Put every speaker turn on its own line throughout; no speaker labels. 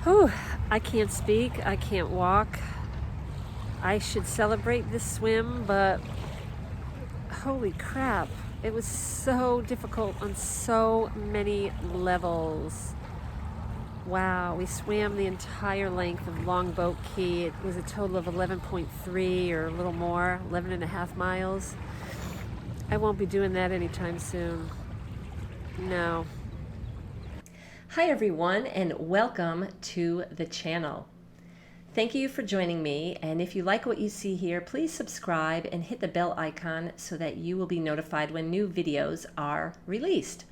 Whew, I can't speak, I can't walk. I should celebrate this swim, but holy crap, it was so difficult on so many levels. Wow, we swam the entire length of Longboat Key. It was a total of 11.3 or a little more, 11 and a half miles. I won't be doing that anytime soon. No.
Hi everyone, and welcome to the channel. Thank you for joining me, and if you like what you see here, please subscribe and hit the bell icon so that you will be notified when new videos are released.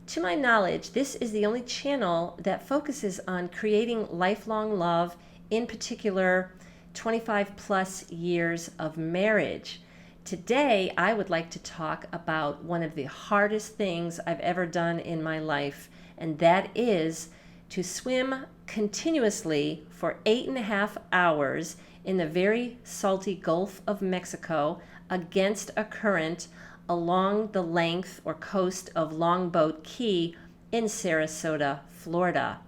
To my knowledge, this is the only channel that focuses on creating lifelong love, in particular 25 plus years of marriage. Today, I would like to talk about one of the hardest things I've ever done in my life, and that is to swim continuously for 8.5 hours in the very salty Gulf of Mexico against a current along the length or coast of Longboat Key in Sarasota, Florida.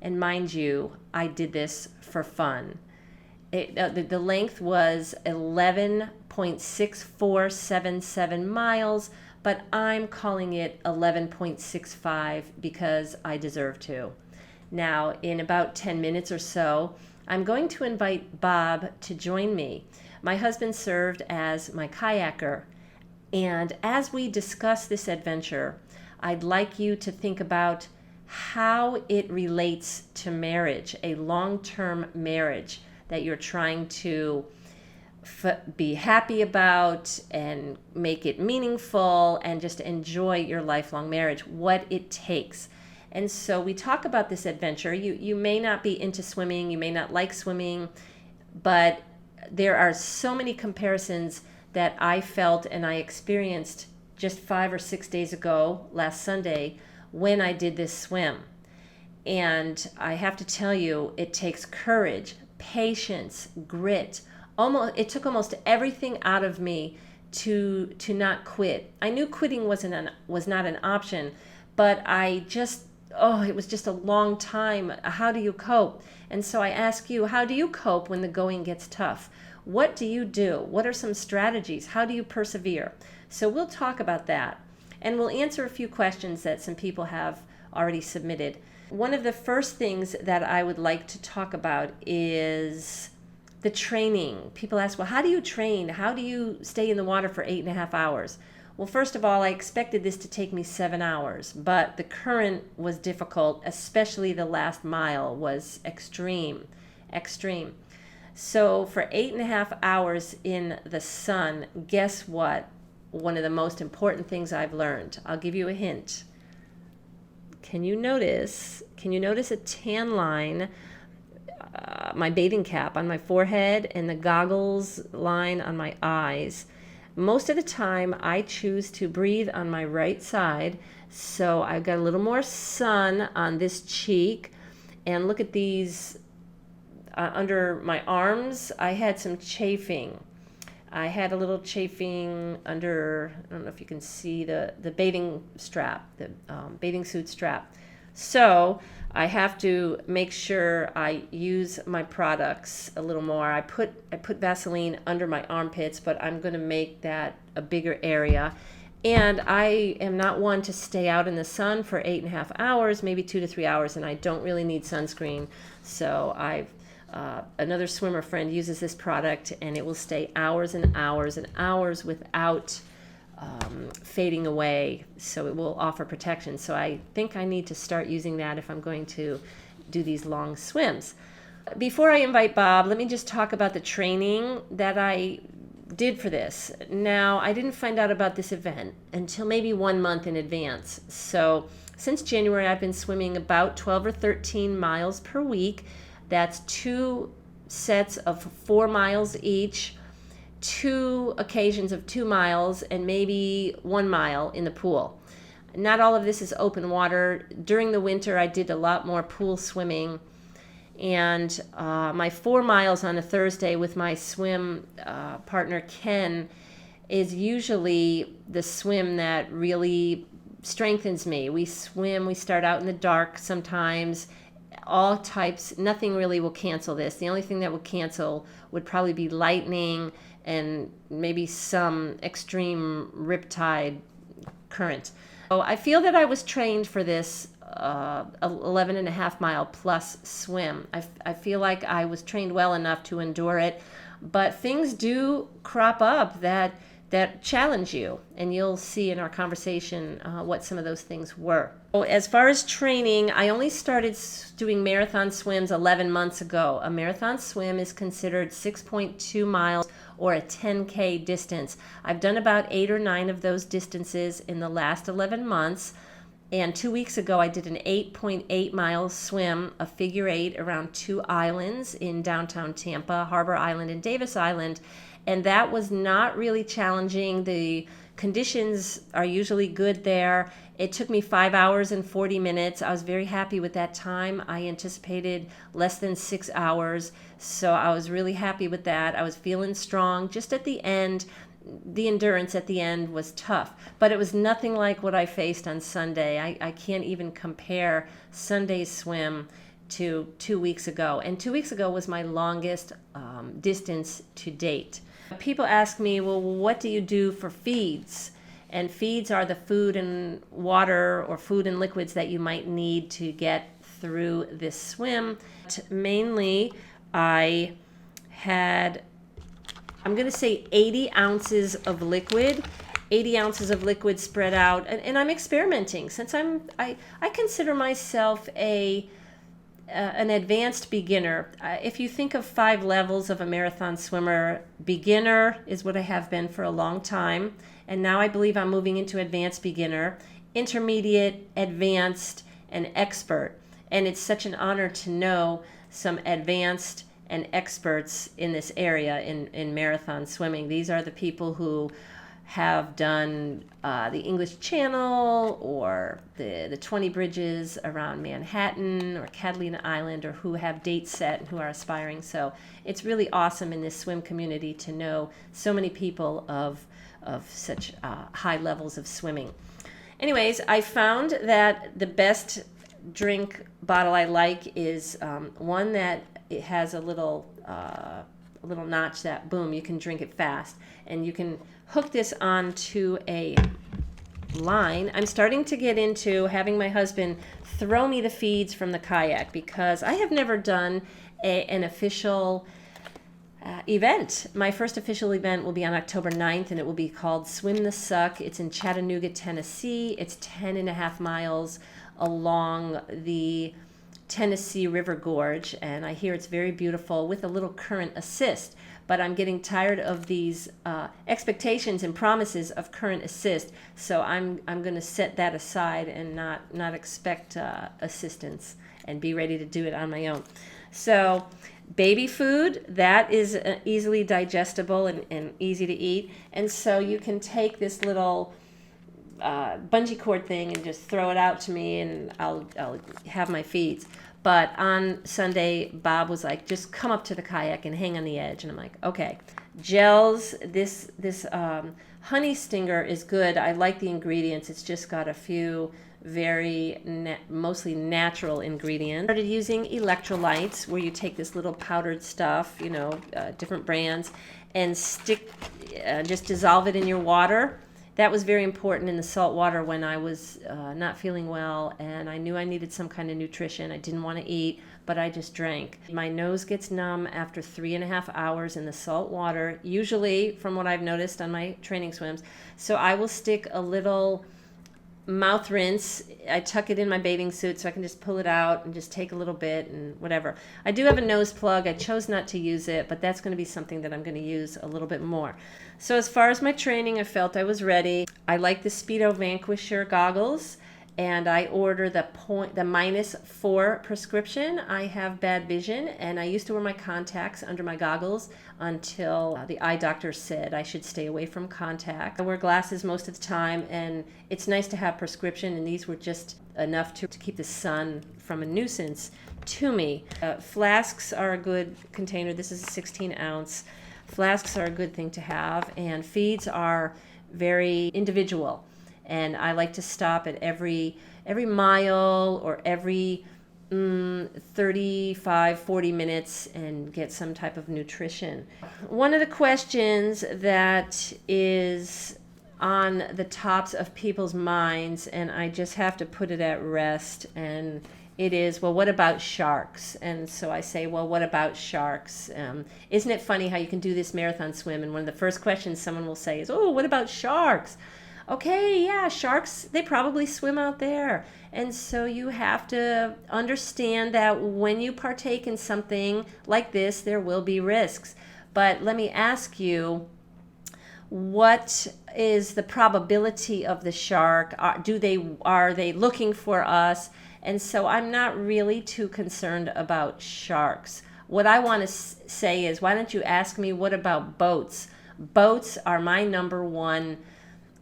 And mind you, I did this for fun. The length was 11.6477 miles, but I'm calling it 11.65 because I deserve to. Now, in about 10 minutes or so, I'm going to invite Bob to join me. My husband served as my kayaker, and as we discuss this adventure, I'd like you to think about how it relates to marriage, a long-term marriage that you're trying to be happy about and make it meaningful and just enjoy your lifelong marriage, what it takes. And so we talk about this adventure. You may not be into swimming, you may not like swimming, but there are so many comparisons that I felt and I experienced just 5 or 6 days ago, last Sunday, when I did this swim. And I have to tell you, it takes courage, patience, grit. It took almost everything out of me to not quit. I knew quitting was not an option, but it was just a long time. How do you cope? And so I ask you, how do you cope when the going gets tough? What do you do? What are some strategies? How do you persevere? So we'll talk about that, and we'll answer a few questions that some people have already submitted. One of the first things that I would like to talk about is the training. People ask, well, how do you train? How do you stay in the water for 8.5 hours? Well, first of all, I expected this to take me 7 hours, but the current was difficult, especially the last mile was extreme. So for 8.5 hours in the sun, guess what? One of the most important things I've learned. I'll give you a hint. Can you notice a tan line, my bathing cap on my forehead and the goggles line on my eyes? Most of the time I choose to breathe on my right side, so I've got a little more sun on this cheek. And look at these under my arms. I had some chafing. I had a little chafing under, I don't know if you can see the bathing strap, the bathing suit strap. So I have to make sure I use my products a little more. I put Vaseline under my armpits, but I'm going to make that a bigger area. And I am not one to stay out in the sun for 8.5 hours, maybe 2 to 3 hours, and I don't really need sunscreen. So another swimmer friend uses this product, and it will stay hours and hours and hours without fading away, so it will offer protection. So I think I need to start using that if I'm going to do these long swims. Before I invite Bob, let me just talk about the training that I did for this. Now, I didn't find out about this event until maybe 1 month in advance. So since January, I've been swimming about 12 or 13 miles per week. That's 2 sets of 4 miles each, 2 occasions of 2 miles, and maybe 1 mile in the pool. Not all of this is open water. During the winter, I did a lot more pool swimming. And my 4 miles on a Thursday with my swim partner, Ken, is usually the swim that really strengthens me. We start out in the dark sometimes, all types. Nothing really will cancel this. The only thing that would cancel would probably be lightning and maybe some extreme riptide current. So I feel that I was trained for this 11 and a half mile plus swim. I feel like I was trained well enough to endure it, but things do crop up that challenge you, and you'll see in our conversation what some of those things were. So as far as training, I only started doing marathon swims 11 months ago. A marathon swim is considered 6.2 miles or a 10K distance. I've done about 8 or 9 of those distances in the last 11 months. And 2 weeks ago, I did an 8.8 mile swim, a figure 8 around 2 islands in downtown Tampa, Harbor Island and Davis Island. And that was not really challenging. The conditions are usually good there. It took me 5 hours and 40 minutes. I was very happy with that time. I anticipated less than 6 hours. So I was really happy with that. I was feeling strong. Just at the end, the endurance at the end was tough, but it was nothing like what I faced on Sunday. I can't even compare Sunday's swim to 2 weeks ago. And 2 weeks ago was my longest distance to date. People ask me, well, what do you do for feeds? And feeds are the food and water or food and liquids that you might need to get through this swim. Mainly, I had, I'm going to say 80 ounces of liquid. 80 ounces of liquid spread out, and I'm experimenting since I consider myself an advanced beginner. If you think of 5 levels of a marathon swimmer, beginner is what I have been for a long time, and now I believe I'm moving into advanced beginner, intermediate, advanced, and expert. And it's such an honor to know some advanced and experts in this area in marathon swimming. These are the people who have done the English Channel or the 20 bridges around Manhattan or Catalina Island, or who have dates set and who are aspiring. So it's really awesome in this swim community to know so many people of such high levels of swimming. Anyways, I found that the best drink bottle I like is one that it has a little notch that, boom, you can drink it fast, and you can hook this onto a line. I'm starting to get into having my husband throw me the feeds from the kayak, because I have never done an official event. My first official event will be on October 9th, and it will be called Swim the Suck. It's in Chattanooga, Tennessee. It's 10 and a half miles along the Tennessee River Gorge, and I hear it's very beautiful with a little current assist. But I'm getting tired of these expectations and promises of current assist, so I'm going to set that aside and not expect assistance and be ready to do it on my own. So baby food, that is easily digestible and easy to eat, and so you can take this little bungee cord thing and just throw it out to me, and I'll have my feeds. But on Sunday, Bob was like, just come up to the kayak and hang on the edge. And I'm like, okay. Gels, this honey stinger is good. I like the ingredients. It's just got a few very mostly natural ingredients. I started using electrolytes, where you take this little powdered stuff, different brands, and just dissolve it in your water. That was very important in the salt water when I was not feeling well, and I knew I needed some kind of nutrition. I didn't want to eat, but I just drank. My nose gets numb after 3.5 hours in the salt water, usually from what I've noticed on my training swims. So I will stick a little mouth rinse. I tuck it in my bathing suit so I can just pull it out and just take a little bit and whatever. I do have a nose plug. I chose not to use it, but that's going to be something that I'm going to use a little bit more. So as far as my training, I felt I was ready. I like the Speedo Vanquisher goggles, and I order the -4 prescription. I have bad vision, and I used to wear my contacts under my goggles until the eye doctor said I should stay away from contacts. I wear glasses most of the time, and it's nice to have prescription, and these were just enough to keep the sun from a nuisance to me. Flasks are a good container. This is a 16 ounce. Flasks are a good thing to have, and feeds are very individual. And I like to stop at every mile or every 35, 40 minutes and get some type of nutrition. One of the questions that is on the tops of people's minds, and I just have to put it at rest, and it is, well, what about sharks? And so I say, well, what about sharks? Isn't it funny how you can do this marathon swim, and one of the first questions someone will say is, oh, what about sharks? Okay, yeah, sharks, they probably swim out there. And so you have to understand that when you partake in something like this, there will be risks. But let me ask you, what is the probability of the shark? Are they looking for us? And so I'm not really too concerned about sharks. What I want to say is, why don't you ask me, what about boats? Boats are my number one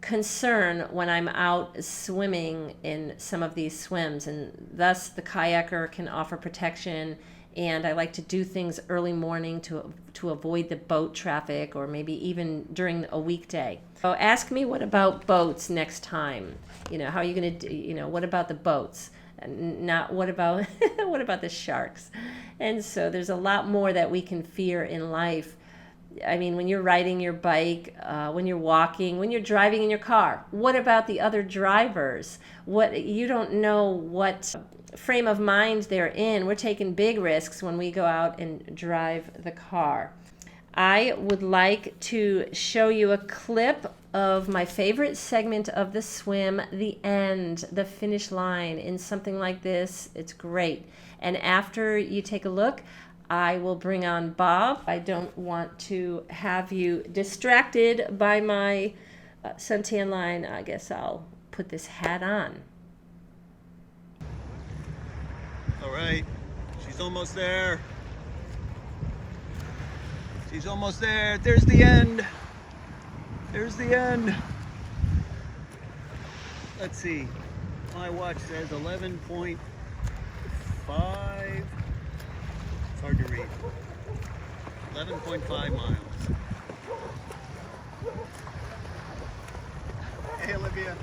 concern when I'm out swimming in some of these swims, and thus the kayaker can offer protection. And I like to do things early morning to avoid the boat traffic, or maybe even during a weekday. So ask me, what about boats next time? How are you going to do, what about the boats? Not what about what about the sharks? And so there's a lot more that we can fear in life. I mean, when you're riding your bike, when you're walking, when you're driving in your car, what about the other drivers? You don't know what frame of mind they're in. We're taking big risks when we go out and drive the car. I would like to show you a clip of my favorite segment of the swim, the end, the finish line. In something like this, it's great. And after you take a look, I will bring on Bob. I don't want to have you distracted by my suntan line. I guess I'll put this hat on.
All right, she's almost there. She's almost there. There's the end. There's the end. Let's see. My watch says 11.5. It's hard to read. 11.5 miles. Hey, Olivia.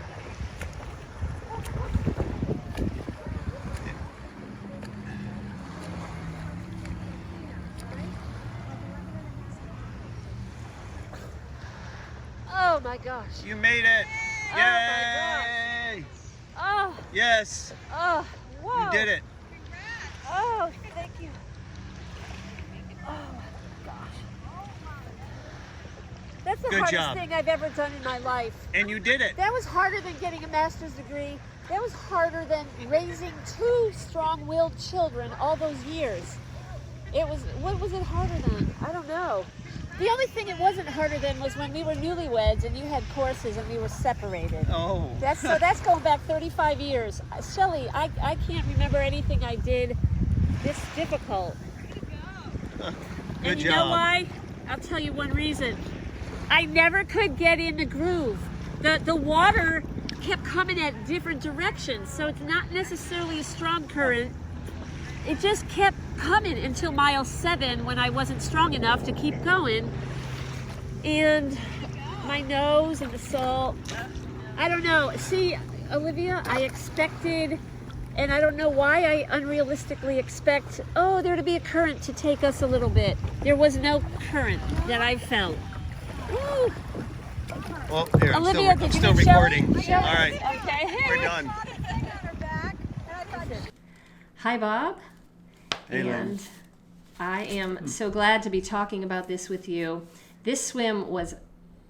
Oh my gosh.
You made it.
Oh
Yay!
my gosh. Oh.
Yes.
Oh. Whoa.
You did it.
Oh, thank you. Oh my gosh. That's the
Good
hardest
job.
thing I've ever done in my life.
And you did it.
That was harder than getting a master's degree. That was harder than raising 2 strong-willed children all those years. What was it harder than? I don't know. The only thing it wasn't harder than was when we were newlyweds and you had courses and we were separated.
Oh.
That's going back 35 years. Shelley, I can't remember anything I did this difficult.
Good
And you
job.
know why? I'll tell you one reason. I never could get in the groove. The water kept coming at different directions, so it's not necessarily a strong current. It just kept coming until mile 7 when I wasn't strong enough to keep going. And my nose and the salt, I don't know. See, Olivia, I expected, and I don't know why I unrealistically expect, there to be a current to take us a little bit. There was no current that I felt. Woo.
Well, here,
Olivia,
I'm
did you
still
meet
recording.
Shelley?
All right,
Okay.
we're done.
Hi, Bob.
Hey, Lynn.
And I am so glad to be talking about this with you. This swim was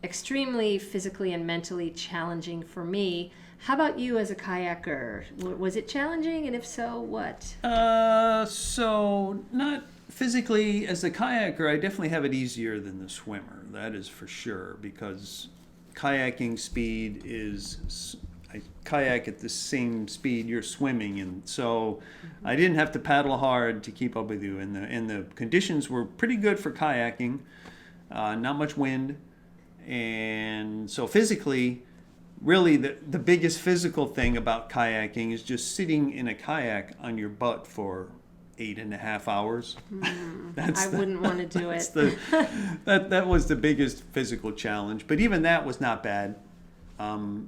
extremely physically and mentally challenging for me. How about you as a kayaker? Was it challenging, and if so, what?
So not physically as a kayaker, I definitely have it easier than the swimmer. That is for sure, because kayaking speed is, I kayak at the same speed you're swimming, and so I didn't have to paddle hard to keep up with you. And the conditions were pretty good for kayaking, not much wind, and so physically, really the biggest physical thing about kayaking is just sitting in a kayak on your butt for 8.5 hours.
I wouldn't want to do it.
That was the biggest physical challenge, but even that was not bad.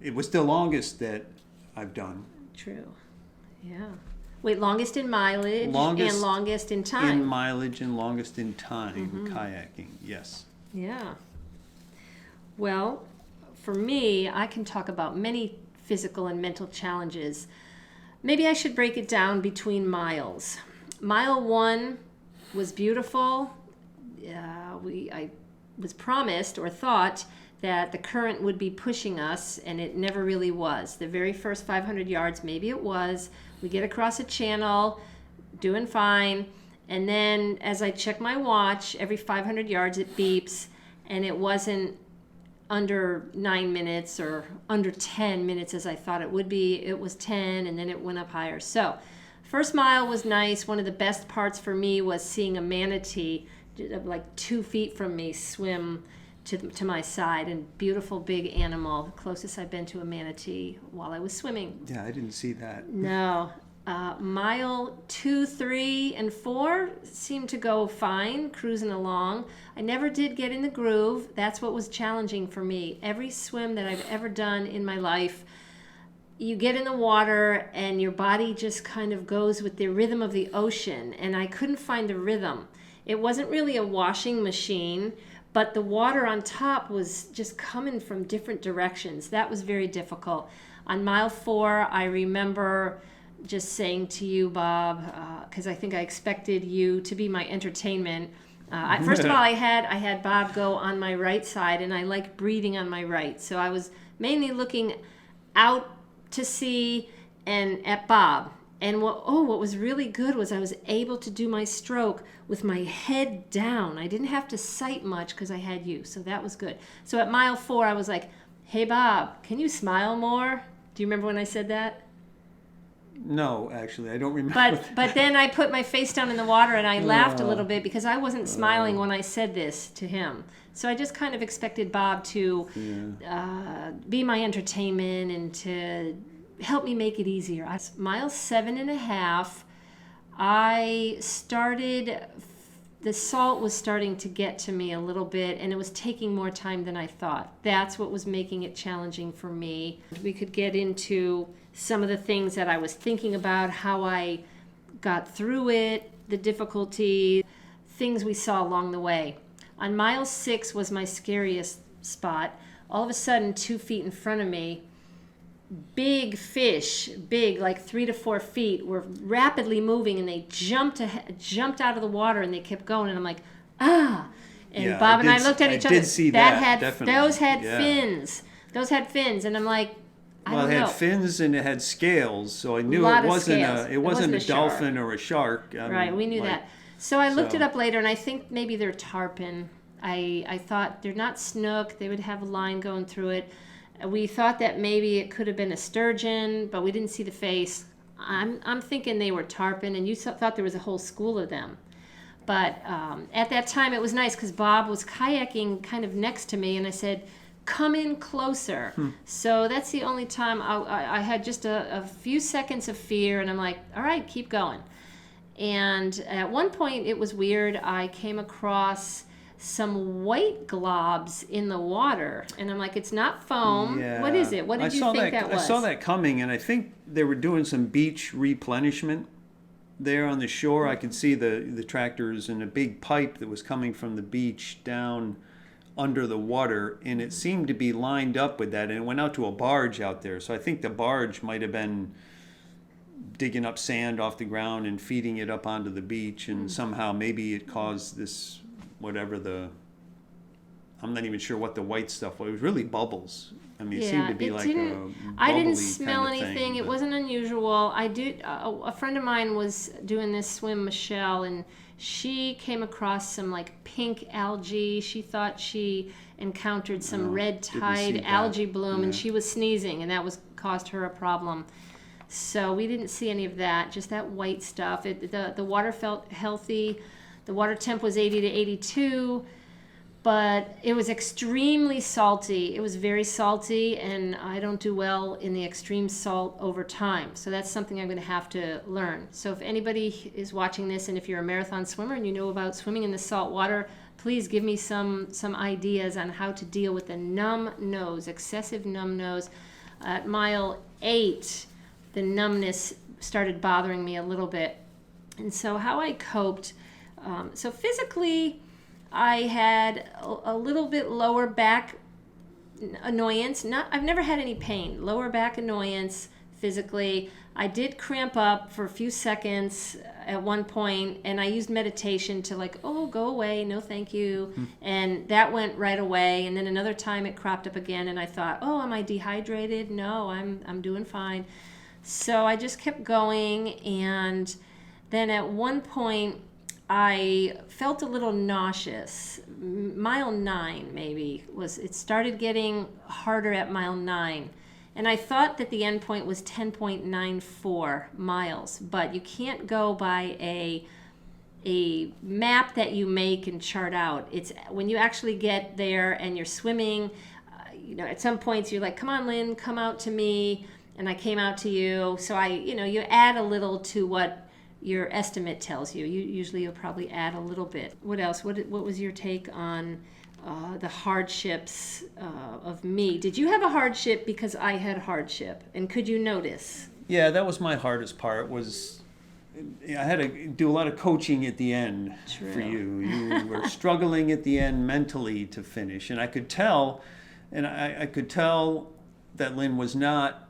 It was the longest that I've done.
True. Yeah. Wait, longest in mileage and longest in time.
In mileage and longest in time kayaking, yes.
Yeah. Well, for me, I can talk about many physical and mental challenges. Maybe I should break it down between miles. Mile 1 was beautiful. I was promised or thought that the current would be pushing us, and it never really was. The very first 500 yards, maybe it was. We get across a channel, doing fine, and then as I check my watch, every 500 yards it beeps, and it wasn't under 9 minutes or under 10 minutes as I thought it would be. It was 10, and then it went up higher. So first mile was nice. One of the best parts for me was seeing a manatee like 2 feet from me swim to my side, and beautiful big animal, closest I've been to a manatee while I was swimming.
Yeah, I didn't see that.
No. Mile 2, 3, and 4 seemed to go fine, cruising along. I never did get in the groove. That's what was challenging for me. Every swim that I've ever done in my life, you get in the water and your body just kind of goes with the rhythm of the ocean, and I couldn't find the rhythm. It wasn't really a washing machine, but the water on top was just coming from different directions. That was very difficult. On mile 4, I remember just saying to you, Bob, because I think I expected you to be my entertainment. First of all, I had Bob go on my right side, and I like breathing on my right. So I was mainly looking out to sea and at Bob. And what was really good was I was able to do my stroke with my head down. I didn't have to sight much because I had you, so that was good. So at mile 4, I was like, hey, Bob, can you smile more? Do you remember when I said that?
No, actually, I don't remember.
But then I put my face down in the water and I laughed a little bit because I wasn't smiling when I said this to him. So I just kind of expected Bob to be my entertainment and to help me make it easier. Mile 7.5, I started, the salt was starting to get to me a little bit, and it was taking more time than I thought. That's what was making it challenging for me. We could get into some of the things that I was thinking about, how I got through it, the difficulty, things we saw along the way. On mile 6 was my scariest spot. All of a sudden, 2 feet in front of me, big fish, big, like 3 to 4 feet, were rapidly moving, and they jumped out of the water, and they kept going, and I'm like, ah! And
yeah,
Bob and I looked at each other.
I did see that, definitely.
Those had fins. Those had fins, and I'm like, I don't know.
Well, it had fins and it had scales, so I knew it wasn't a dolphin or a shark.
Right, we knew that. So I looked it up later, and I think maybe they're tarpon. I thought they're not snook. They would have a line going through it. We thought that maybe it could have been a sturgeon, but we didn't see the face. I'm thinking they were tarpon, and you thought there was a whole school of them. But at that time, it was nice because Bob was kayaking kind of next to me, and I said, come in closer. So that's the only time I had just a few seconds of fear, and I'm like, all right, keep going. And at one point, it was weird. I came across some white globs in the water, and I'm like, it's not foam.
Yeah.
What is it? What did you think that was?
I saw that coming, and I think they were doing some beach replenishment there on the shore. I could see the tractors and a big pipe that was coming from the beach down under the water, and it seemed to be lined up with that, and it went out to a barge out there. So I think the barge might have been digging up sand off the ground and feeding it up onto the beach, and somehow maybe it caused this, whatever I'm not even sure what the white stuff was. It was really bubbles. I mean, it seemed to be like a bubbly
I didn't smell
kind of
anything.
thing,
it wasn't unusual. I did. A friend of mine was doing this swim, Michelle, and she came across some like pink algae. She thought she encountered some red tide algae bloom, and she was sneezing, and that caused her a problem. So we didn't see any of that. Just that white stuff. The water felt healthy. The water temp was 80 to 82. But it was extremely salty. It was very salty, and I don't do well in the extreme salt over time. So that's something I'm going to have to learn. So if anybody is watching this, and if you're a marathon swimmer and you know about swimming in the salt water, please give me some ideas on how to deal with the numb nose, excessive numb nose. At mile 8, the numbness started bothering me a little bit. And so how I coped, so physically I had a little bit lower back annoyance. I've never had any pain. Lower back annoyance physically. I did cramp up for a few seconds at one point, and I used meditation to like, oh, go away, no thank you. And that went right away. And then another time it cropped up again, and I thought, oh, am I dehydrated? No, I'm doing fine. So I just kept going, and then at one point I felt a little nauseous. Mile 9 maybe it started getting harder at mile 9. And I thought that the end point was 10.94 miles, but you can't go by a map that you make and chart out. It's when you actually get there and you're swimming, at some points you're like, come on, Lynn, come out to me. And I came out to you. So you add a little to what your estimate tells you. Usually you'll probably add a little bit. What else? What was your take on the hardships of me? Did you have a hardship because I had hardship? And could you notice?
Yeah, that was my hardest part. I had to do a lot of coaching at the end.
True.
For you. You were struggling at the end mentally to finish, and I could tell, I could tell that Lynn was not.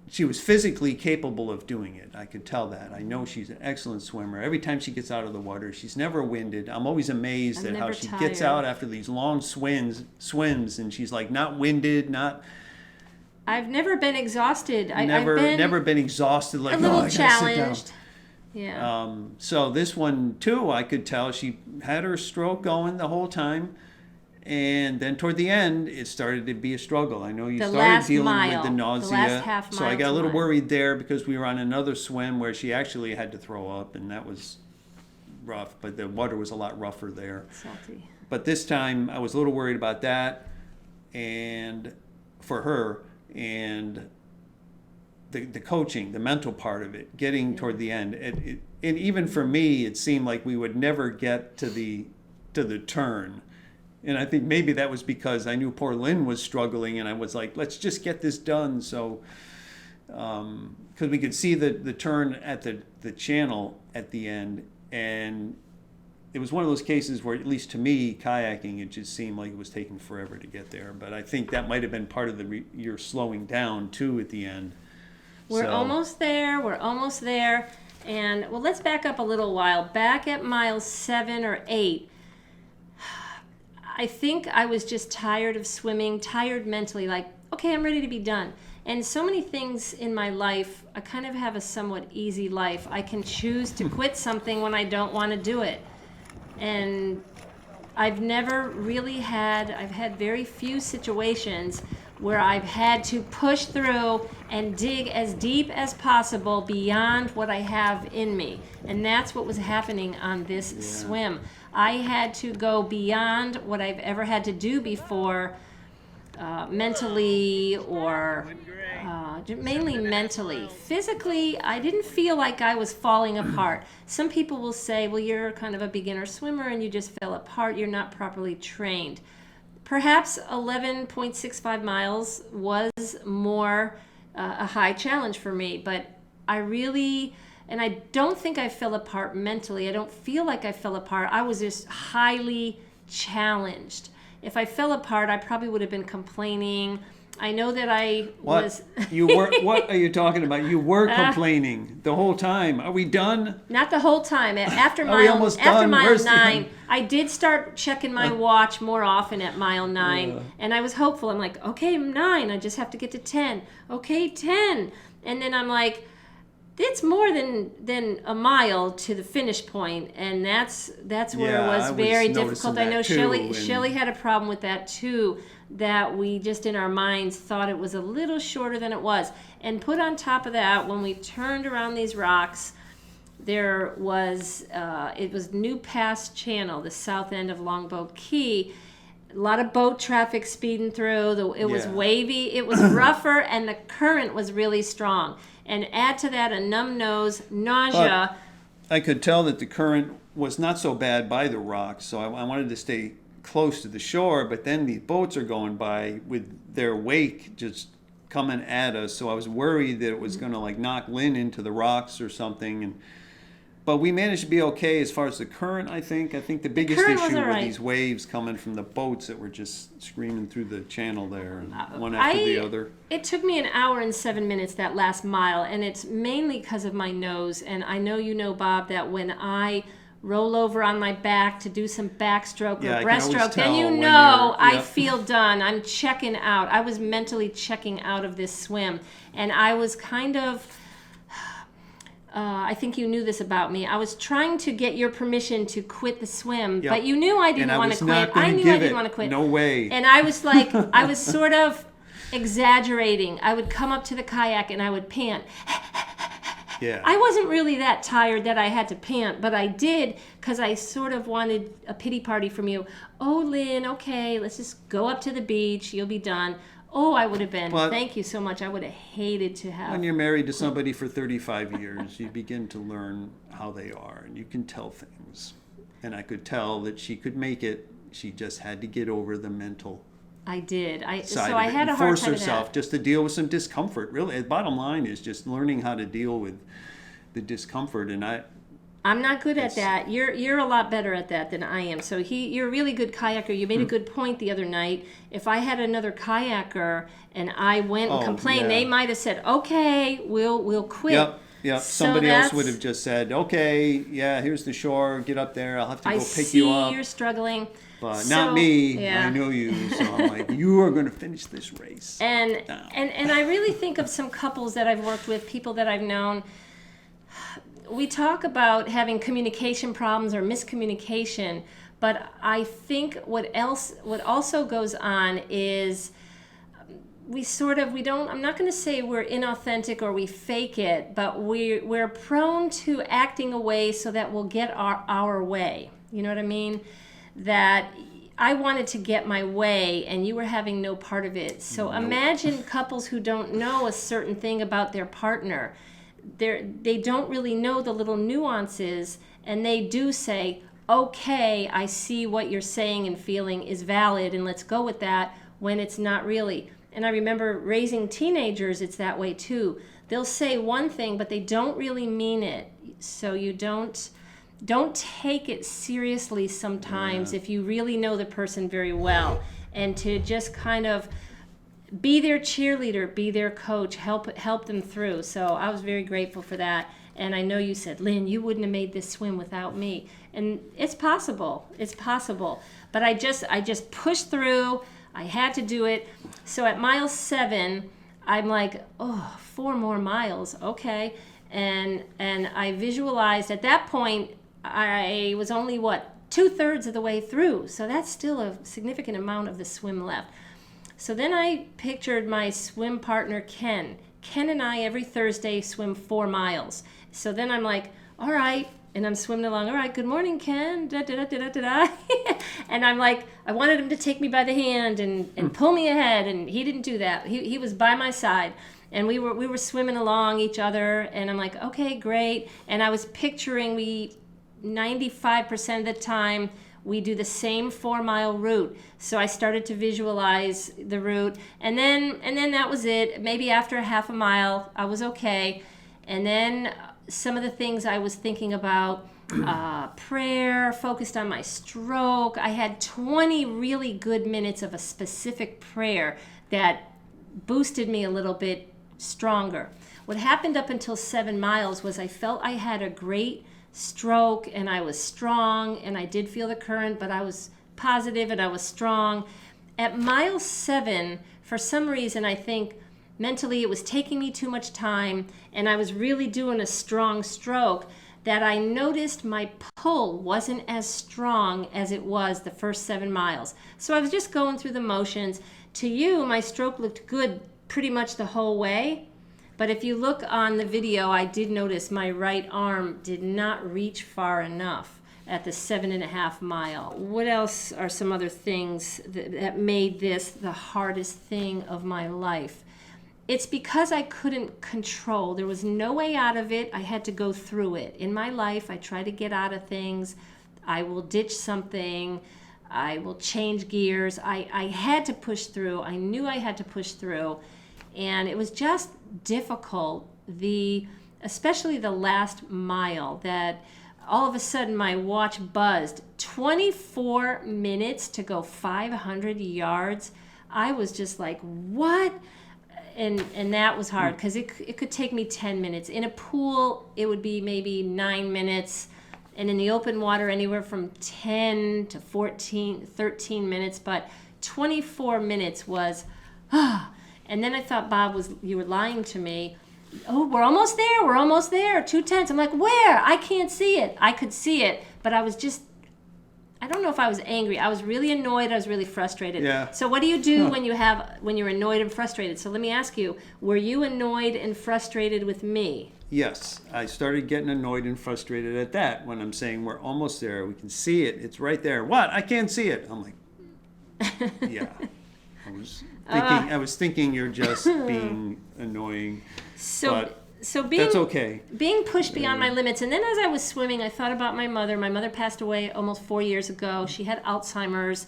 She was physically capable of doing it. I could tell that. I know she's an excellent swimmer. Every time she gets out of the water, she's never winded. I'm always amazed at how she gets out after these long swims, and she's like not winded, not.
I've never been exhausted.
Never been exhausted. Like
a little
I gotta
challenged.
sit down.
Yeah.
So this one too, I could tell she had her stroke going the whole time. And then toward the end, it started to be a struggle. I know you started dealing with the nausea.
The last half mile.
So I got a little worried there because we were on another swim where she actually had to throw up, and that was rough. But the water was a lot rougher there.
Salty.
But this time, I was a little worried about that, and for her, and the coaching, the mental part of it, getting toward the end. And even for me, it seemed like we would never get to the turn. And I think maybe that was because I knew poor Lynn was struggling, and I was like, let's just get this done. So, because we could see the turn at the channel at the end, and it was one of those cases where, at least to me, kayaking, it just seemed like it was taking forever to get there. But I think that might have been part of your slowing down too at the end.
We're almost there. And well, let's back up a little while. Back at mile 7 or 8. I think I was just tired of swimming, tired mentally, like, okay, I'm ready to be done. And so many things in my life, I kind of have a somewhat easy life. I can choose to quit something when I don't want to do it. And I've had very few situations where I've had to push through and dig as deep as possible beyond what I have in me. And that's what was happening on this swim. I had to go beyond what I've ever had to do before, mentally or mainly mentally. Physically, I didn't feel like I was falling apart. Some people will say, well, you're kind of a beginner swimmer and you just fell apart. You're not properly trained. Perhaps 11.65 miles was more a high challenge for me, but and I don't think I fell apart mentally. I don't feel like I fell apart. I was just highly challenged. If I fell apart, I probably would have been complaining. I know that was.
You were. What are you talking about? You were complaining the whole time. Are we done?
Not the whole time. After
Are we almost done?
mile
Where's
9, I did start checking my watch more often at mile 9, and I was hopeful. I'm like, okay, 9. I just have to get to 10. Okay, 10, and then I'm like, it's more than a mile to the finish point, and that's where it was very difficult. I know Shelley had a problem with that too, that we just in our minds thought it was a little shorter than it was. And put on top of that, when we turned around these rocks, there was it was New Pass Channel, the south end of Longboat Key. A lot of boat traffic speeding through. It was wavy, it was rougher, and the current was really strong. And add to that a numb nose, nausea.
But I could tell that the current was not so bad by the rocks, so I wanted to stay close to the shore, but then these boats are going by with their wake just coming at us, so I was worried that it was going to like knock Lynn into the rocks or something. But we managed to be okay as far as the current, I think. I think the biggest
current was
issue
all
were
right.
these waves coming from the boats that were just screaming through the channel there, and one after the other.
It took me 1 hour and 7 minutes that last mile, and it's mainly because of my nose. And I know you know, Bob, that when I roll over on my back to do some backstroke
Yeah, I
or
can always
breaststroke, then
tell
you
when
know
you're-
I
yep.
feel done. I'm checking out. I was mentally checking out of this swim, and I was kind of... I think you knew this about me. I was trying to get your permission to quit the swim,
Yep.
but you knew I didn't
And I
want
was
to
not
quit.
gonna
I knew
give
I didn't
it.
want to quit.
No way.
And I was like, I was sort of exaggerating. I would come up to the kayak and I would pant.
Yeah.
I wasn't really that tired that I had to pant, but I did because I sort of wanted a pity party from you. Oh, Lynn, okay, let's just go up to the beach. You'll be done. Oh, I would have been.
But-
Thank you so much. I would have hated to have.
When you're married to somebody for 35 years, you begin to learn how they are, and you can tell things. And I could tell that she could make it. She just had to get over the mental
I did.
side
So
of
I
it
had
and
a hard
force
time with
herself
that.
just to deal with some discomfort. Really, the bottom line is just learning how to deal with the discomfort. And
I'm not good at
Yes.
that. You're a lot better at that than I am. So you're a really good kayaker. You made
Hmm.
a good point the other night. If I had another kayaker and I went and
Oh,
complained,
yeah.
they might have said, "Okay, we'll quit."
Yep.
So
Somebody else
that's-
would have just said, "Okay, yeah, here's the shore. Get up there. I'll have to
I
go pick
see
you up."
you're struggling.
But
So,
not me.
yeah.
I know you. So I'm like, you are going to finish this race.
And,
No.
and I really think of some couples that I've worked with, people that I've known. We talk about having communication problems or miscommunication, but I think what also goes on is I'm not going to say we're inauthentic or we fake it, but we're prone to acting a way so that we'll get our way. You know what I mean? That I wanted to get my way and you were having no part of it. So imagine couples who don't know a certain thing about their partner. They don't really know the little nuances, and they do say, okay, I see what you're saying and feeling is valid, and let's go with that, when it's not really. And I remember raising teenagers, it's that way too. They'll say one thing, but they don't really mean it. So you don't take it seriously sometimes if you really know the person very well, and to just kind of be their cheerleader, be their coach, help them through. So I was very grateful for that. And I know you said, Lynn, you wouldn't have made this swim without me. And it's possible. It's possible. But I just pushed through. I had to do it. So at mile 7, I'm like, 4 more miles. Okay. And I visualized at that point, I was only 2/3 of the way through. So that's still a significant amount of the swim left. So then I pictured my swim partner, Ken. Ken and I every Thursday swim 4 miles. So then I'm like, all right, and I'm swimming along. All right, good morning, Ken. Da, da, da, da, da, da. And I'm like, I wanted him to take me by the hand and pull me ahead, and he didn't do that. He was by my side, and we were swimming along each other, and I'm like, okay, great. And I was picturing 95% of the time we do the same 4-mile route. So I started to visualize the route, and then that was it. Maybe after a half a mile, I was okay. And then some of the things I was thinking about, prayer, focused on my stroke. I had 20 really good minutes of a specific prayer that boosted me a little bit stronger. What happened up until 7 miles was I felt I had a great stroke and I was strong, and I did feel the current, but I was positive and I was strong. At mile 7, for some reason, I think mentally it was taking me too much time and I was really doing a strong stroke, that I noticed my pull wasn't as strong as it was the first 7 miles. So I was just going through the motions. To you, my stroke looked good pretty much the whole way. But if you look on the video, I did notice my right arm did not reach far enough at the 7.5 mile. What else are some other things that made this the hardest thing of my life? It's because I couldn't control. There was no way out of it. I had to go through it. In my life, I try to get out of things. I will ditch something. I will change gears. I had to push through. I knew I had to push through. and it was just difficult. Especially the last mile, that all of a sudden my watch buzzed. 24 minutes to go 500 yards. I was just like, what? And that was hard because it could take me 10 minutes. In a pool, it would be maybe 9 minutes. And in the open water, anywhere from 10 to 14, 13 minutes. But 24 minutes was, And then I thought, Bob, you were lying to me. Oh, we're almost there, 2:10. I'm like, where? I can't see it. I could see it, but I was just, I don't know if I was angry. I was really annoyed. I was really frustrated.
Yeah.
So what do you do when you're annoyed and frustrated? So let me ask you, were you annoyed and frustrated with me?
Yes, I started getting annoyed and frustrated at that when I'm saying we're almost there. We can see it. It's right there. What? I can't see it. I'm like, yeah. I was thinking you're just being annoying.
So
that's okay.
Being pushed beyond my limits. And then as I was swimming, I thought about my mother. My mother passed away almost 4 years ago. She had Alzheimer's.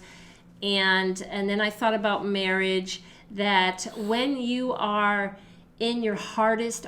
And then I thought about marriage, that when you are in your hardest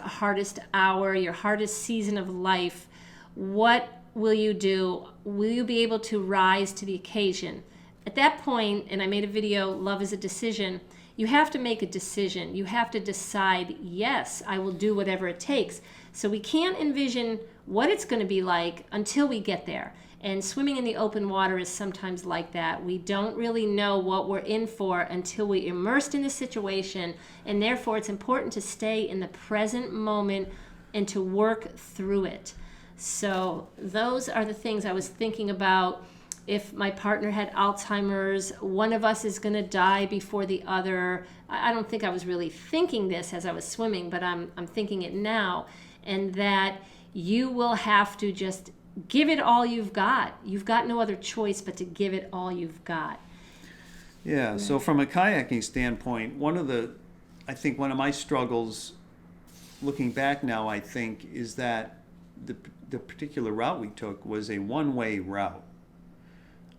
hour, your hardest season of life, what will you do? Will you be able to rise to the occasion? At that point, and I made a video, Love is a Decision, you have to make a decision. You have to decide, yes, I will do whatever it takes. So we can't envision what it's going to be like until we get there. And swimming in the open water is sometimes like that. We don't really know what we're in for until we're immersed in the situation, and therefore it's important to stay in the present moment and to work through it. So those are the things I was thinking about. If my partner had Alzheimer's, one of us is going to die before the other. I don't think I was really thinking this as I was swimming, but I'm thinking it now. And that you will have to just give it all you've got. You've got no other choice but to give it all you've got.
Yeah, so from a kayaking standpoint, one of my struggles, looking back now, I think, is that the particular route we took was a one-way route.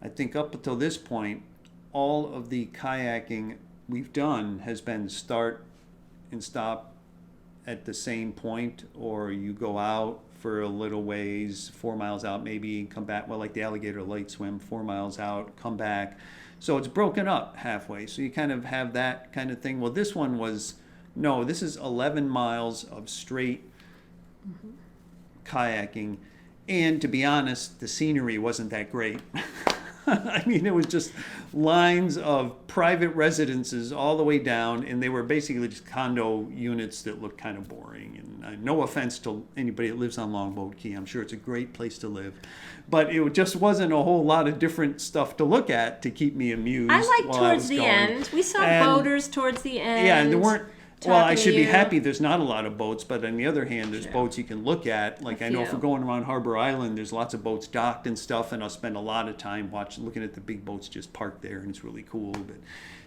I think up until this point, all of the kayaking we've done has been start and stop at the same point, or you go out for a little ways, 4 miles out maybe, and come back, well, like the alligator light swim, 4 miles out, come back. So it's broken up halfway. So you kind of have that kind of thing. Well, this one was, no, this is 11 miles of straight kayaking. And to be honest, the scenery wasn't that great. I mean, it was just lines of private residences all the way down, and they were basically just condo units that looked kind of boring. And no offense to anybody that lives on Longboat Key, I'm sure it's a great place to live, but it just wasn't a whole lot of different stuff to look at to keep me amused.
I liked towards the end. We saw boaters towards the end.
Yeah, and there weren't. Well, I should be happy there's not a lot of boats, but on the other hand, there's boats you can look at. Like I know if we're going around Harbor Island, there's lots of boats docked and stuff, and I'll spend a lot of time looking at the big boats just parked there, and it's really cool. But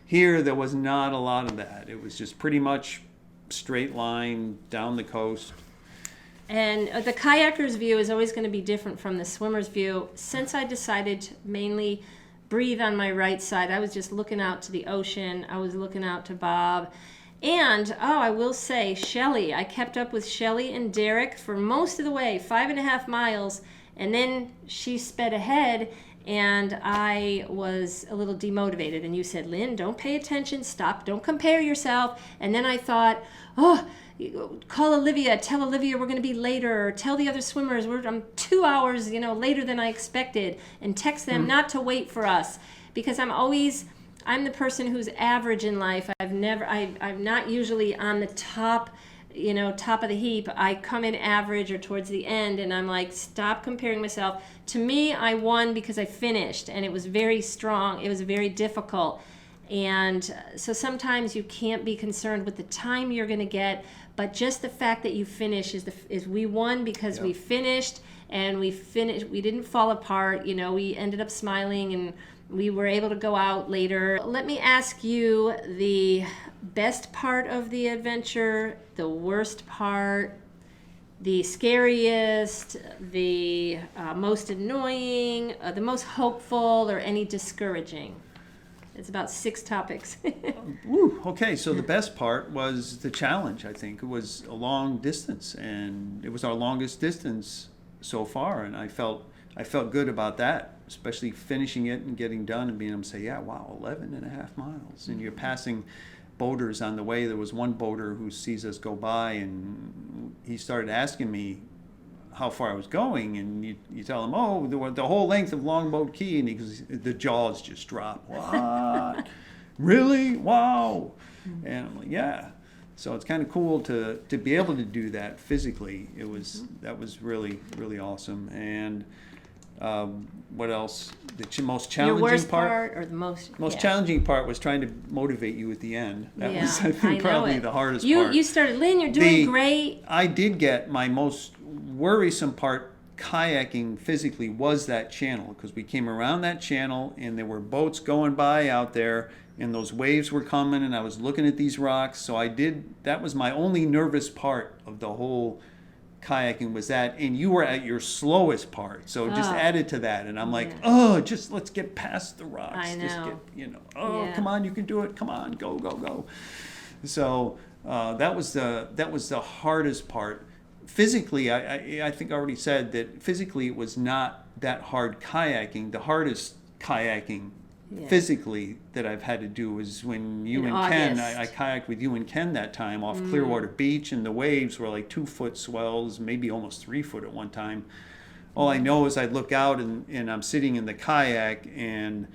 here, there was not a lot of that. It was just pretty much straight line down the coast.
And the kayaker's view is always going to be different from the swimmer's view. Since I decided to mainly breathe on my right side, I was just looking out to the ocean. I was looking out to Bob. And, I will say, Shelly, I kept up with Shelly and Derek for most of the way, 5.5 miles, and then she sped ahead, and I was a little demotivated. And you said, Lynn, don't pay attention, stop, don't compare yourself. And then I thought, call Olivia, tell Olivia we're going to be later, or tell the other swimmers I'm 2 hours, later than I expected, and text them not to wait for us, because I'm the person who's average in life. I'm not usually on the top of the heap. I come in average or towards the end, and I'm like, stop comparing myself. To me, I won because I finished, and it was very strong. It was very difficult. And so sometimes you can't be concerned with the time you're going to get, but just the fact that you finish is we won because we finished, and we didn't fall apart. We ended up smiling, and we were able to go out later. Let me ask you the best part of the adventure, the worst part, the scariest, the most annoying, the most hopeful, or any discouraging. It's about 6 topics.
Woo, okay, so the best part was the challenge, I think. It was a long distance, and it was our longest distance so far, and I felt good about that, especially finishing it and getting done and being able to say, yeah, wow, 11 and a half miles. And you're passing boaters on the way. There was one boater who sees us go by, and he started asking me how far I was going, and you tell him, oh, the whole length of Longboat Key, and he goes, the jaws just drop. What? Really? Wow. And I'm like, yeah. So it's kind of cool to be able to do that physically. That was really, really awesome. And what else? The most challenging
Your worst part or the most
challenging part was trying to motivate you at the end. That was, I think, probably the hardest part.
You started, Lynn, you're doing great.
I did get my most worrisome part kayaking physically was that channel, because we came around that channel and there were boats going by out there and those waves were coming and I was looking at these rocks. So that was my only nervous part of the whole kayaking, was that, and you were at your slowest part, so it just added to that, and I'm like, just let's get past the rocks.
I know.
Just get, come on, you can do it, come on, go, go, go. So that was the hardest part. Physically, I think I already said that physically it was not that hard kayaking. The hardest kayaking physically that I've had to do was when you and Ken, I kayaked with you and Ken that time off Clearwater Beach, and the waves were like 2-foot swells, maybe almost 3 foot at one time. All I know is I'd look out and I'm sitting in the kayak, and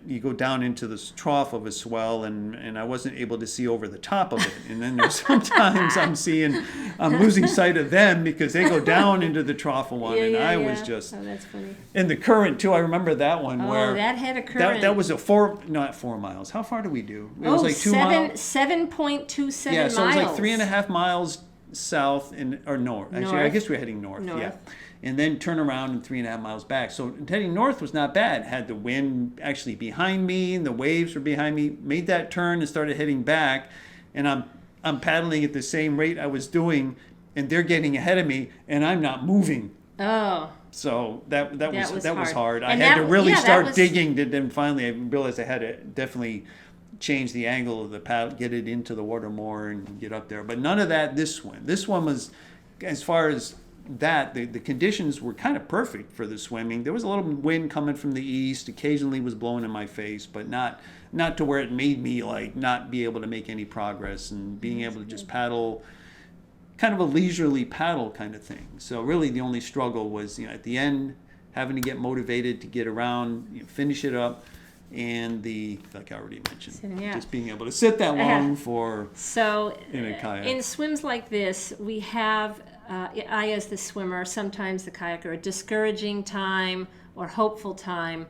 you go down into this trough of a swell, and I wasn't able to see over the top of it. And then there's sometimes I'm losing sight of them because they go down into the trough of one, I was just.
Oh, that's funny.
And the current too. I remember that one where
that had a current.
That was not 4 miles. How far did we do? It was like 2 miles.
7.27
yeah, so
miles.
it was like 3.5 miles south or north. Actually, I guess we were heading north. Yeah. And then turn around and 3.5 miles back. So heading north was not bad. Had the wind actually behind me and the waves were behind me. Made that turn and started heading back, and I'm paddling at the same rate I was doing, and they're getting ahead of me, and I'm not moving.
Oh.
So that was hard.
And
I had to really start digging. Then finally I realized I had to definitely change the angle of the paddle, get it into the water more, and get up there. But none of that this one. This one was, as far as that, the conditions were kind of perfect for the swimming. There was a little wind coming from the east, occasionally was blowing in my face, but not to where it made me like not be able to make any progress, and being able to just paddle, kind of a leisurely paddle kind of thing. So really the only struggle was, at the end, having to get motivated to get around, finish it up, and like I already mentioned, just being able to sit that long in a kayak.
In swims like this, we have I, as the swimmer, sometimes the kayaker, a discouraging time or hopeful time,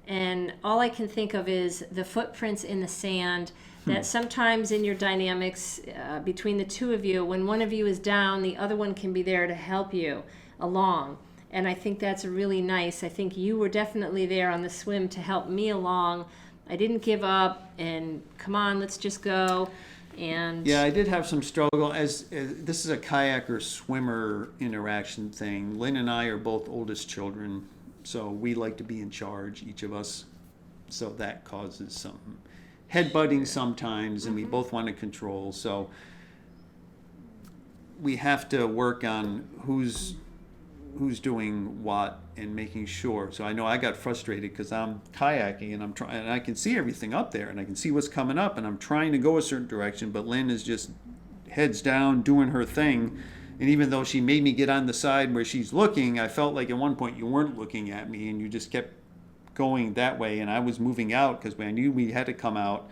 and all I can think of is the footprints in the sand. That sometimes in your dynamics between the two of you, when one of you is down, the other one can be there to help you along. And I think that's really nice. I think you were definitely there on the swim to help me along. I didn't give up, and come on, let's just go. And
yeah, I did have some struggle. As this is a kayaker swimmer interaction thing. Lynn and I are both oldest children, so we like to be in charge, each of us. So that causes some headbutting sometimes, and we both want to control. So we have to work on who's doing what and making sure. So I know I got frustrated because I'm kayaking and I'm trying, and I can see everything up there and I can see what's coming up, and I'm trying to go a certain direction, but Lynn is just heads down doing her thing. And even though she made me get on the side where she's looking, I felt like at one point you weren't looking at me and you just kept going that way, and I was moving out because I knew we had to come out.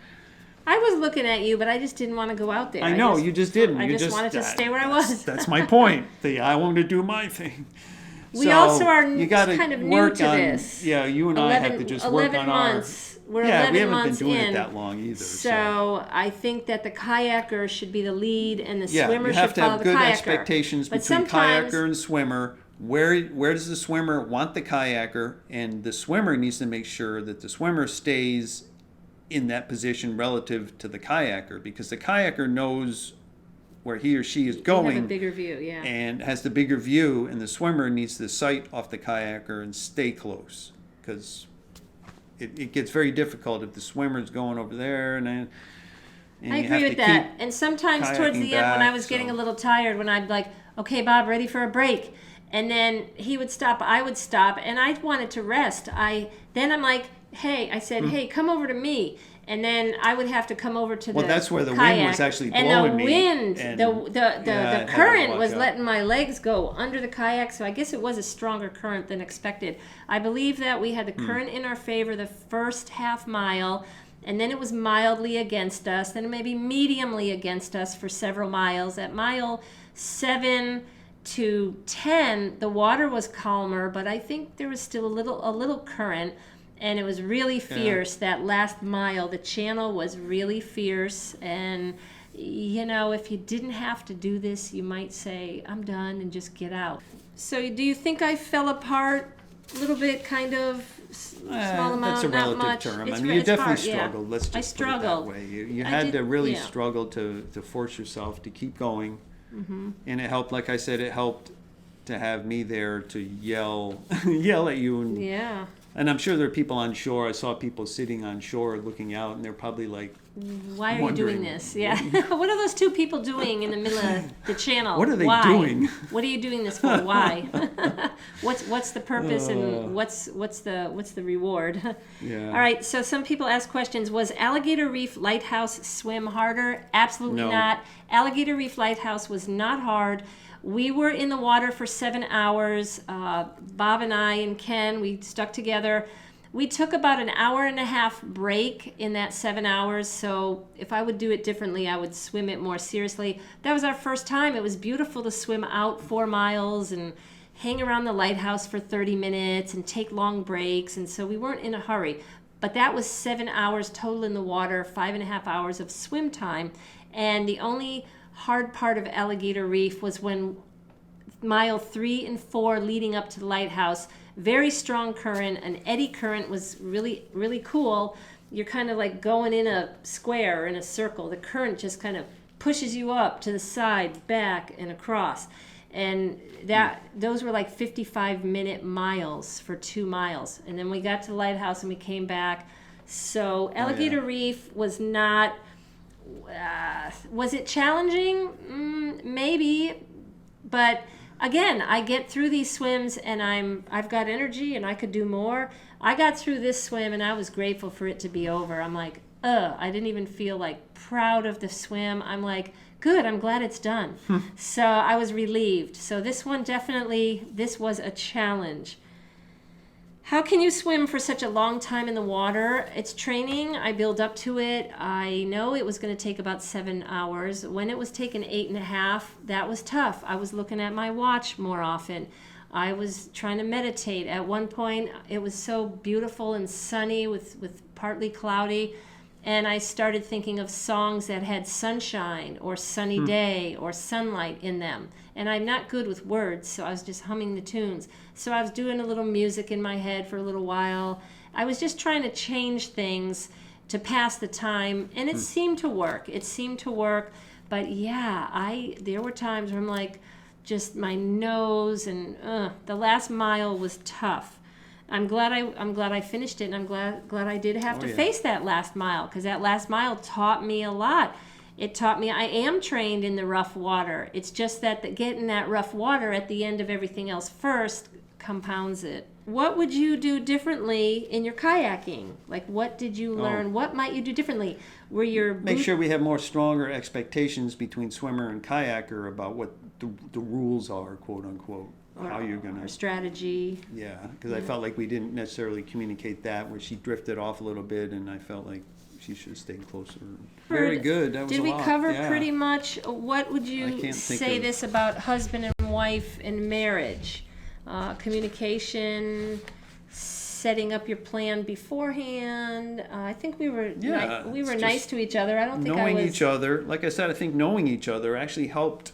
I was looking at you, but I just didn't want to go out there.
I know, you just didn't.
I just wanted to stay where I was.
That's my point. I wanted to do my thing.
We also are
kind
of new to this.
Yeah, you and I have to just work on
months.
our...
We're
yeah,
11
we haven't
months
been doing
in,
it that long either.
So I think that the kayaker should be the lead, and the swimmer
you have
should
to
follow
have
the
good
kayaker.
expectations between kayaker and swimmer. Where does the swimmer want the kayaker? And the swimmer needs to make sure that the swimmer stays in that position relative to the kayaker, because the kayaker knows where he or she is going.
Have a bigger view, yeah.
And has the bigger view, and the swimmer needs to sight off the kayaker and stay close, because it gets very difficult if the swimmer's going over there and
I
you have
agree
to
with that.
keep
And sometimes towards
kayaking
the end, when I
back,
was getting
so-
a little tired, when I'd like, okay, Bob, ready for a break. And then he would stop, I would stop, and I wanted to rest. Then I'm like, hey, I said, hey, come over to me. And then I would have to come over to
Well,
the
that's where the
kayak.
wind was actually
and
blowing
the
me,
wind,
and-
the
yeah, I'd have to
current was
watch out.
letting my legs go under the kayak. So I guess it was a stronger current than expected. I believe that we had the current in our favor the first half mile, and then it was mildly against us, then maybe mediumly against us for several miles. At mile 7 to 10, the water was calmer, but I think there was still a little current. And it was really fierce. That last mile, the channel was really fierce. And, you know, if you didn't have to do this, you might say, I'm done, and just get out. So do you think I fell apart a little bit, kind of small amount,
that's a
not
relative
much?
term.
It's
I mean,
re-
you
it's
definitely
hard, yeah.
struggled. Let's
I
just put it that
struggled.
way. You
I
had
did-
to really
yeah.
struggle to force yourself to keep going. And it helped, like I said, it helped to have me there to yell at you. And,
Yeah.
and I'm sure there are people on shore. I saw people sitting on shore looking out, and they're probably like,
Why are you
wondering,
doing this? Yeah. What are those two people doing in the middle of the channel?
What are they
Why?
doing?
What are you doing this for? Why? What's the purpose and what's the reward?
Yeah.
All right. So some people ask questions. Was Alligator Reef Lighthouse swim harder? Absolutely
No.
not. Alligator Reef Lighthouse was not hard. We were in the water for 7 hours. Bob and I and Ken, we stuck together. We took about an hour and a half break in that 7 hours. So if I would do it differently, I would swim it more seriously. That was our first time. It was beautiful to swim out 4 miles and hang around the lighthouse for 30 minutes and take long breaks. And so we weren't in a hurry. But that was 7 hours total in the water, 5.5 hours of swim time. And the only hard part of Alligator Reef was when mile 3 and 4 leading up to the lighthouse, very strong current, an eddy current was really, really cool. You're kind of like going in a square or in a circle. The current just kind of pushes you up to the side, back, and across. And those were like 55-minute miles for 2 miles. And then we got to the lighthouse and we came back. So Alligator Reef was not... was it challenging? Maybe, but again, I get through these swims and I've got energy and I could do more. I got through this swim and I was grateful for it to be over. I'm like, I didn't even feel like proud of the swim. I'm like, good, I'm glad it's done. So I was relieved. So this one this was a challenge. How can you swim for such a long time in the water? It's training. I build up to it. I know it was going to take about 7 hours. When it was taking 8.5, that was tough. I was looking at my watch more often. I was trying to meditate. At one point, it was so beautiful and sunny with partly cloudy. And I started thinking of songs that had sunshine or sunny day or sunlight in them. And I'm not good with words, so I was just humming the tunes. So I was doing a little music in my head for a little while. I was just trying to change things to pass the time, and it seemed to work. But yeah, there were times where I'm like, just my nose, and the last mile was tough. I'm glad I finished it, and I'm glad I did have to face that last mile, because that last mile taught me a lot. It taught me I am trained in the rough water. It's just that getting that rough water at the end of everything else first compounds it. What would you do differently in your kayaking? Like, what did you learn? What might you do differently? Were your
make sure we have more stronger expectations between swimmer and kayaker about what the rules are, quote unquote. How you're gonna
or strategy?
Yeah, because I felt like we didn't necessarily communicate that. Where she drifted off a little bit, and I felt like she should have stayed closer. Very good. That was
Did
a
we
lot.
cover
Yeah.
pretty much? What would
I
you
can't think
say
of-
this about husband and wife and marriage? Communication, setting up your plan beforehand. I think we were
Yeah,
we
it's
were
just
nice to each other. I don't think
Knowing
I was.
each other, like I said, I think knowing each other actually helped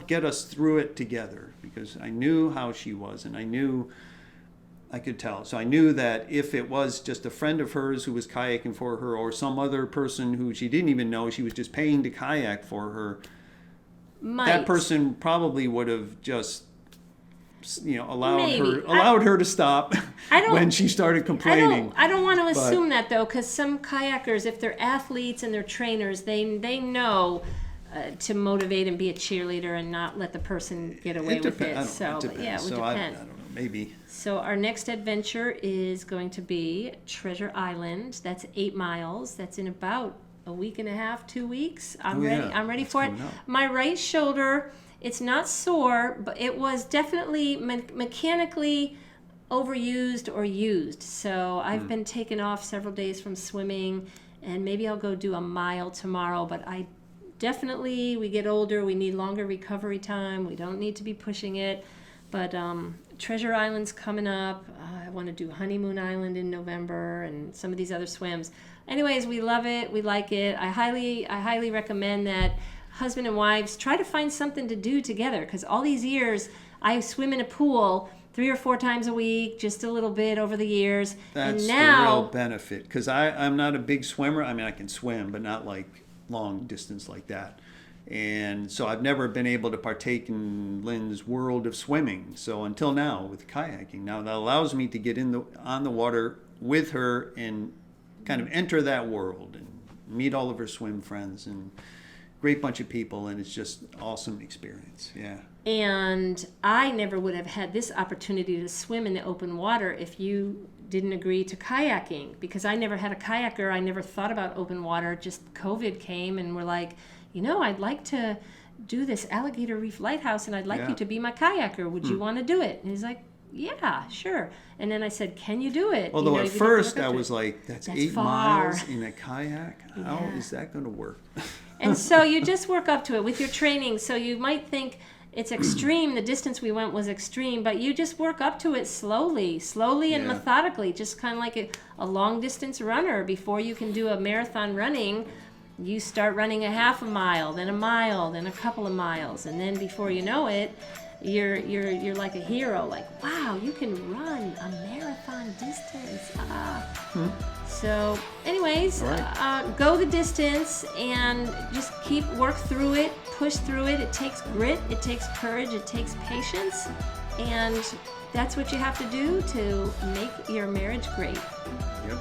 get us through it together, because I knew how she was, and I could tell. So I knew that if it was just a friend of hers who was kayaking for her, or some other person who she didn't even know, she was just paying to kayak for her, that person probably would have just
Maybe.
allowed her to stop when she started complaining.
I don't want to assume that though, because some kayakers, if they're athletes and they're trainers, they know to motivate and be a cheerleader and not let the person get away with it. So yeah, it would depend.
I don't know, maybe.
So our next adventure is going to be Treasure Island. That's 8 miles. That's in about a week and a half, 2 weeks. I'm ready for it. My right shoulder, it's not sore, but it was definitely mechanically overused or used. So I've been taken off several days from swimming, and maybe I'll go do a mile tomorrow, but we get older, we need longer recovery time. We don't need to be pushing it. But Treasure Island's coming up. I want to do Honeymoon Island in November and some of these other swims. Anyways, we love it. We like it. I highly recommend that husband and wives try to find something to do together, because all these years I swim in a pool 3 or 4 times a week, just a little bit over the years.
That's
and now,
the real benefit, because I'm not a big swimmer. I mean, I can swim, but not like long distance like that. And so I've never been able to partake in Lynn's world of swimming. So until now with kayaking, now that allows me to get on the water with her and kind of enter that world and meet all of her swim friends and great bunch of people, and it's just awesome experience. Yeah.
And I never would have had this opportunity to swim in the open water if you didn't agree to kayaking, because I never had a kayaker. I never thought about open water. Just COVID came and we're like, I'd like to do this Alligator Reef Lighthouse and I'd like you to be my kayaker. Would you want to do it? And he's like, yeah, sure. And then I said, can you do it?
Although at first I was like, that's 8 miles in a kayak? How is that going to work?
And so you just work up to it with your training. So you might think it's extreme. The distance we went was extreme, but you just work up to it slowly and methodically, just kind of like a long distance runner. Before you can do a marathon running, you start running a half a mile, then a mile, then a couple of miles, and then before you know it, you're like a hero. Like, wow, you can run a marathon distance. So, anyways, go the distance and just work through it, push through it. It takes grit, it takes courage, it takes patience, and that's what you have to do to make your marriage great.
Yep.